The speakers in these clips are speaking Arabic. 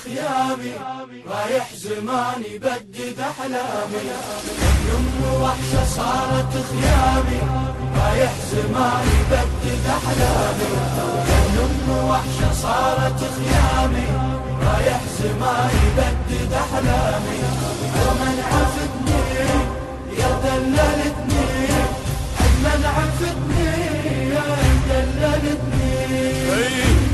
خيامي، رايح زماني بدد أحلامي. يم وحشة صارت خيامي، رايح زماني بدد أحلامي. يم وحشة صارت خيامي، رايح زماني بدد أحلامي. ومن عفتني يا دللتني، من عفتني يا دللتني.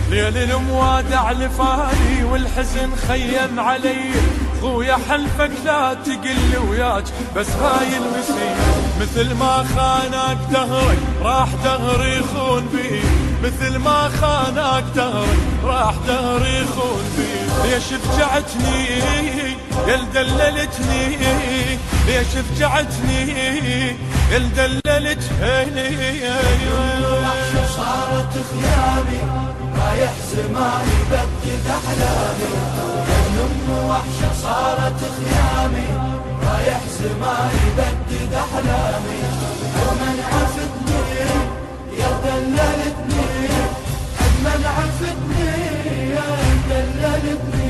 ليل الموادع لفالي والحزن خيم علي، خويا حلفك لا تقل وياك بس هاي المسير. مثل ما خانك دهري راح دهري يخون بي، مثل ما خانك دهري راح دهري يخون بي. ليش فجعتني يا دللتني، ليش فجعتني يا دللتني. وحشة صارت خيامي، رايح زماني بدد أحلامي. يم وحشة صارت خيامي، رايح زماني بدد أحلامي. ومن عفتني يا دللتني، من عفتني يا دللتني.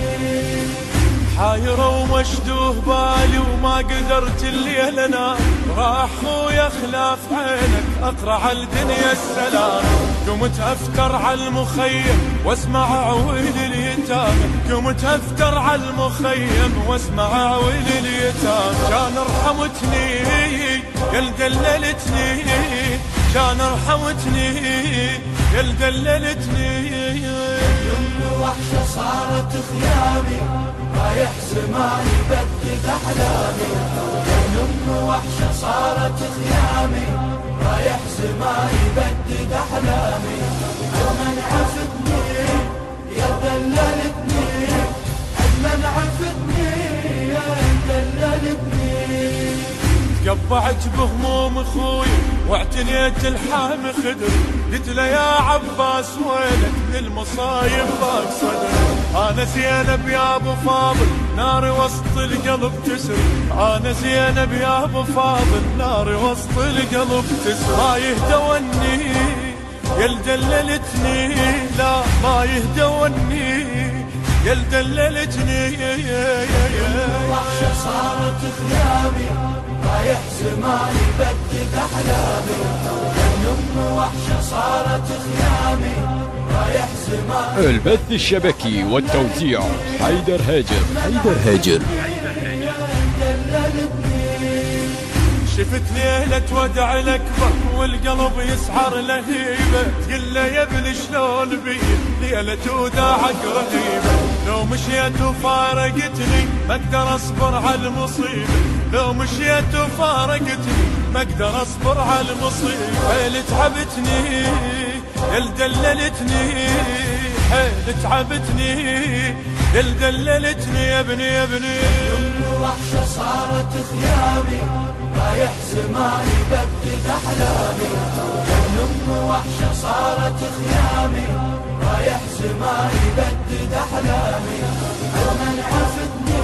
حايرة ومشدوه بالي وما قدرت الليل انام، راح خويا خلاف عينك اقرع الدنيا السلام. قمت افتر على المخيم واسمع عويل اليتام، قمت افتر على المخيم واسمع عويل اليتام. كان رحمتني يا دللتني، كان رحمتني يا دللتني. يم وحشة صارت خيامي، رايح زماني بدد أحلامي. يم وحشة صارت خيامي، رايح زماني بدد أحلامي. ومن عفتني يا دللتني، من عفتني يا دللتني. تقبعت بهموم اخوي واعتنيت الحام خدر، قلت له يا عباس وينك من المصايب ضاق صدر. انا زينب يا ابو فاضل نار وسط القلب تسر، انا زينب يا ابو فاضل نار وسط القلب تسر. ما يهدوني يا دللتني، لا ما يهدوني يا دللتني. وحشة صارت خيامي، رايح زماني بدد أحلامي. يم وحشة صارت خيامي، رايح زماني. البث الشبكي والتوزيع حيدر هاجر. حيدر هاجر. شفت ليلة ودع الأكبر والقلب يسعر لهيبة، تقول له يا ابن شلون بي ليلة وداعك رهيبة. لو مشيت وفارقتني ما اقدر اصبر على المصيبة، لو مشيت وفارقتني ما اقدر اصبر على المصيبة. حيل تعبتني يا دللتني، حيل تعبتني يا دللتني يا ابني يا ابني. يم وحشة صارت خيامي، رايح زماني بدد أحلامي. يم وحشة صارت خيامي، رايح زماني بدد أحلامي. ومن عفتني